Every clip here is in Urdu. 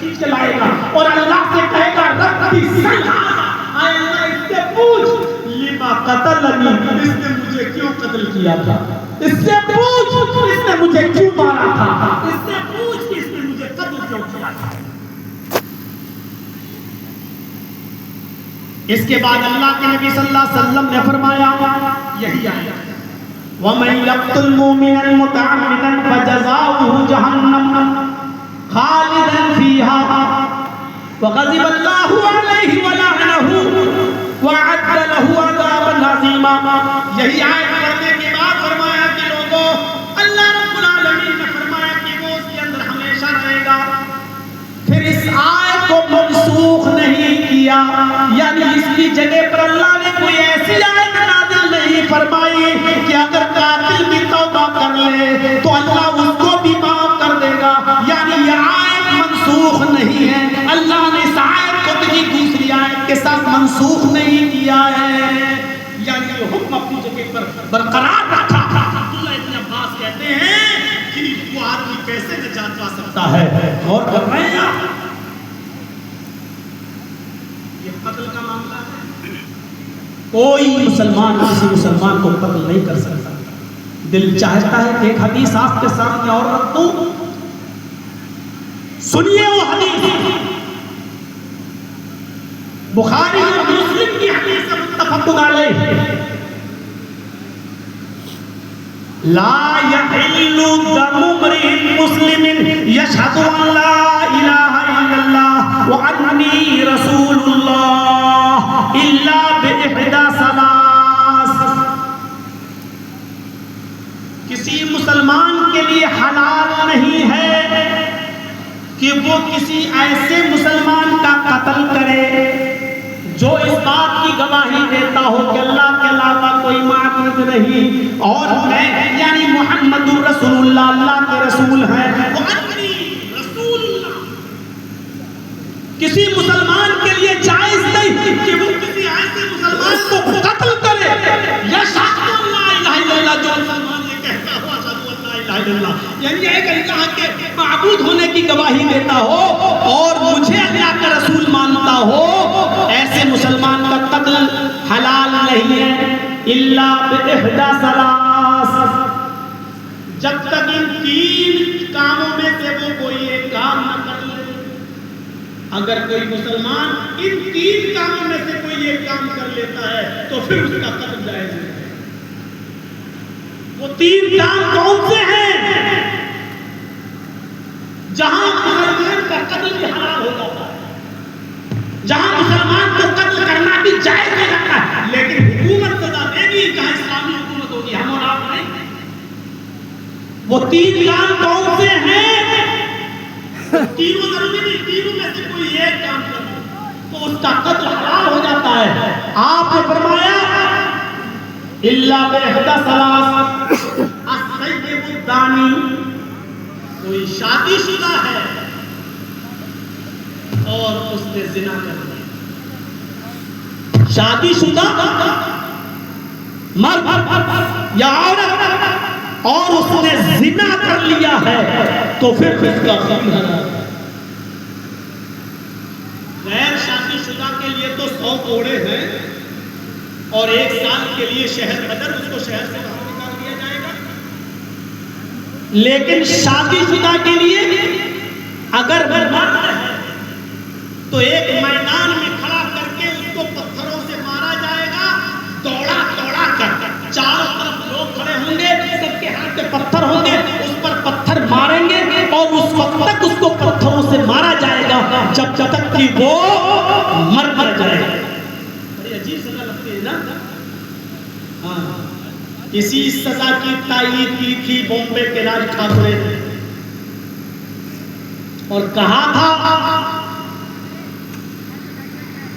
کھینچ کے لائے گا اور اللہ سے کہے گا ربی صل اے اللہ اس سے پوچھ لما قتلنی، اس نے مجھے کیوں قتل کیا تھا، اس سے پوچھ اس نے مجھے کیوں مارا تھا، اس سے پوچھ کہ اس نے مجھے قتل کیوں کیا تھا۔ اس کے بعد اللہ کے نبی صلی اللہ علیہ وسلم نے فرمایا یہی آیت وَمَن يَقْتُلْ مُؤْمِنًا مُتَعَمِّدًا فَجَزَاؤُهُ جَهَنَّمُ خَالِدًا فِيهَا وَغَضِبَ اللَّهُ عَلَيْهِ وَلَعَنَهُ وَأَعَدَّ لَهُ عَذَابًا عَظِيمًا۔ یہی آیت پڑھنے کے بعد فرمایا کہ لوگوں، اللہ رب العالمین نے فرمایا کہ وہ اس کے اندر ہمیشہ رہے گا۔ پھر اس آیت کو منسوخ نہیں کیا، یعنی اس کی جگہ پر اللہ نے کوئی ایسی آیت نازل نہیں فرمائی کہ اگر قاتل بھی توبہ کر لے تو اللہ اس کو بھی معاف کر دے گا، یعنی یہ آیت منسوخ نہیں ہے۔ اللہ نے اس آیت کو بھی دوسری آیت کے ساتھ منسوخ نہیں کیا ہے، یعنی یہ حکم اپنی جگہ پر برقرار رکھا۔ عبداللہ ابن عباس کہتے ہیں کہ وہ آدمی کیسے نجات پا سکتا ہے، اور کر رہے ہیں آپ قتل کا معاملہ ہے، کوئی مسلمان کسی مسلمان کو قتل نہیں کر سکتا۔ دل چاہتا ہے کہ ایک حدیث آپ کے سامنے اور رکھ دوں، سنیے وہ حدیث، بخاری اور مسلم کی حدیث متفق علیہ، لا يحل دم امرئ مسلم يشهد ان لا اله الا الله واني رسول الله الا باحدى ثلاث۔ کسی مسلمان کے لیے حلال نہیں ہے کہ وہ کسی ایسے مسلمان کا قتل کرے جو اس بات کی گواہی دیتا ہو کہ اللہ کے علاوہ کوئی معبود نہیں اور میں یعنی محمد الرسول اللہ اللہ کے رسول ہیں، رسول اللہ۔ کسی مسلمان کے لیے جائز نہیں کہ وہ کسی ایسے مسلمان کو قتل کرے یا شہادت لا الہ الا اللہ، جو مسلمان یہ کہتا ہو اشہد ان لا الہ الا اللہ، یعنی ایک اللہ کے معبود ہونے کی گواہی دیتا ہو اور مجھے اللہ کا رسول مانتا ہو، ایسے مسلمان کا قتل حلال نہیں ہے الا باحدى ثلاث، جب تک ان تین کاموں میں سے وہ کوئی ایک کام نہ کر لے۔ اگر کوئی مسلمان ان تین کاموں میں سے کوئی ایک کام کر لیتا ہے تو پھر اس کا قتل جائز ہے۔ وہ تین کام کون سے ہیں جہاں مسلمان کا قتل بھی حلال ہو جاتا ہے، جہاں مسلمان کو قتل کرنا بھی جائز ہو جاتا ہے، لیکن حکومت سزا دے گی جہاں اسلامی حکومت ہوگی، ہم اور آپ نہیں۔ وہ تین کام کون سے ہیں؟ تینوں ضروری نہیں، تینوں میں سے کوئی ایک کام کرنا تو اس کا قتل حلال ہو جاتا ہے۔ آپ نے فرمایا الا باحدى ثلاث، السیب الدانی، کوئی شادی شدہ ہے اور اس نے زنا کر لیا، شادی شدہ مرد یا عورت اور اس نے زنا کر لیا ہے تو پھر اس کا خون حرام ہے۔ غیر شادی شدہ کے لیے تو 100 کوڑے ہیں اور 1 سال کے لیے شہر بدر، اس کو شہر سے باہر نکال دیا جائے گا، لیکن شادی شدہ کے لیے اگر مرد ہے تو ایک میدان میں کھڑا کر کے اس کو پتھروں سے مارا جائے گا، دوڑا دوڑا کر، چاروں طرف لوگ کھڑے ہوں گے، سب کے ہاتھ میں پتھر ہوں گے، اس پر پتھر ماریں گے اور اس وقت تک اس کو پتھروں سے مارا جائے گا جب تک کہ وہ مر جائے گا۔ بڑی عجیب سزا لگتی ہے نا۔ ہاں، اسی سزا کی تائید کی تھی بومبے کے راج ٹھاکرے نے اور کہا تھا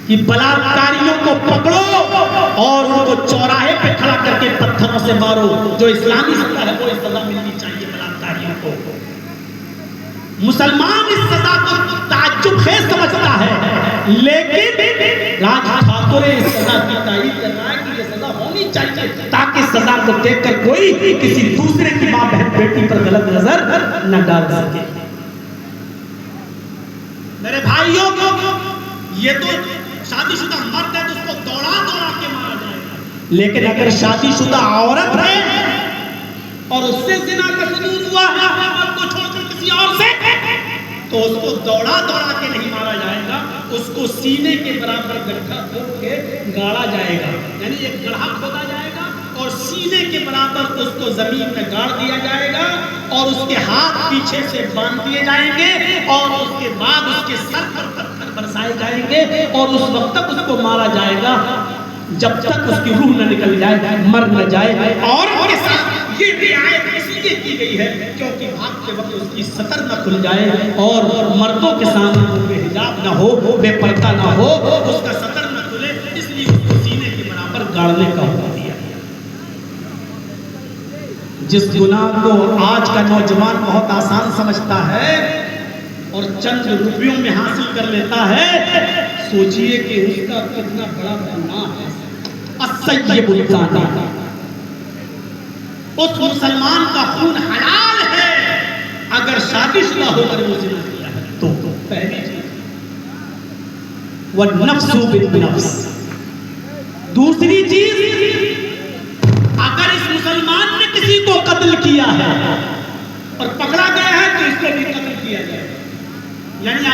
کہ بلاکاریوں کو پکڑو اور ان کو چوراہے پہ کھڑا کر کے پتھروں سے مارو، جو اسلامی سزا ہے وہ سزا ملنی چاہیے بلاکاریوں کو۔ مسلمان اس سزا کو تعجب خیز سمجھتا ہے، لیکن راج ٹھاکرے اس سزا کی تائید کر رہا ہے کہ یہ سزا ہونی چاہیے تاکہ سزا کو دیکھ کر کوئی کسی دوسرے کی ماں بہن بیٹی پر غلط نظر نہ ڈال سکے۔ میرے بھائیوں کو یہ تو شادی شدہ مرد ہے تو اس کو دوڑا دوڑا کے مارا جائے گا، لیکن اگر شادی شدہ عورت ہے اور اس سے زنا کا صدور ہوا ہے مرد کو چھوڑ کر کسی اور سے، تو اس کو دوڑا دوڑا کے نہیں مارا جائے گا، اس کو سینے کے برابر گڑھا کھود کے گاڑا جائے گا، یعنی ایک گڑھا کھودا جائے گا اور سینے کے برابر اس کو زمین میں گاڑ دیا جائے گا اور اس کے ہاتھ پیچھے سے باندھ دیے جائیں گے اور اس کے بعد اس کے سر پر پتھر برسائے جائیں گے اور اس وقت تک اس کو مارا جائے گا جب تک اس کی روح نہ نکل جائے، مر نہ جائے۔ اور کے ساتھ یہ رعایت اس لیے کی گئی ہے کیونکہ بھاگتے وقت اس کی سطر نہ کھل جائے اور مردوں کے سامنے وہ بے حجاب نہ ہو، بے پردہ نہ ہو، اس کا سطر نہ کھلے، اس لیے اس کو سینے کے برابر گاڑنے کا حکم دیا۔ جس گناہ کو آج کا نوجوان بہت آسان سمجھتا ہے اور چند روپیوں میں حاصل کر لیتا ہے، سوچئے کہ اس کا کتنا بڑا گناہ ہے۔ السیب الزانی، اس مسلمان کا خون حلال ہے اگر شادی شدہ ہو کر وہ زنا کیا ہے تو پہلی چیز، والنفس بالنفس، دوسری چیز اگر اس مسلمان نے کسی کو قتل کیا ہے اور پکڑا گیا ہے تو اس کو بھی قتل کیا جائے، یعنی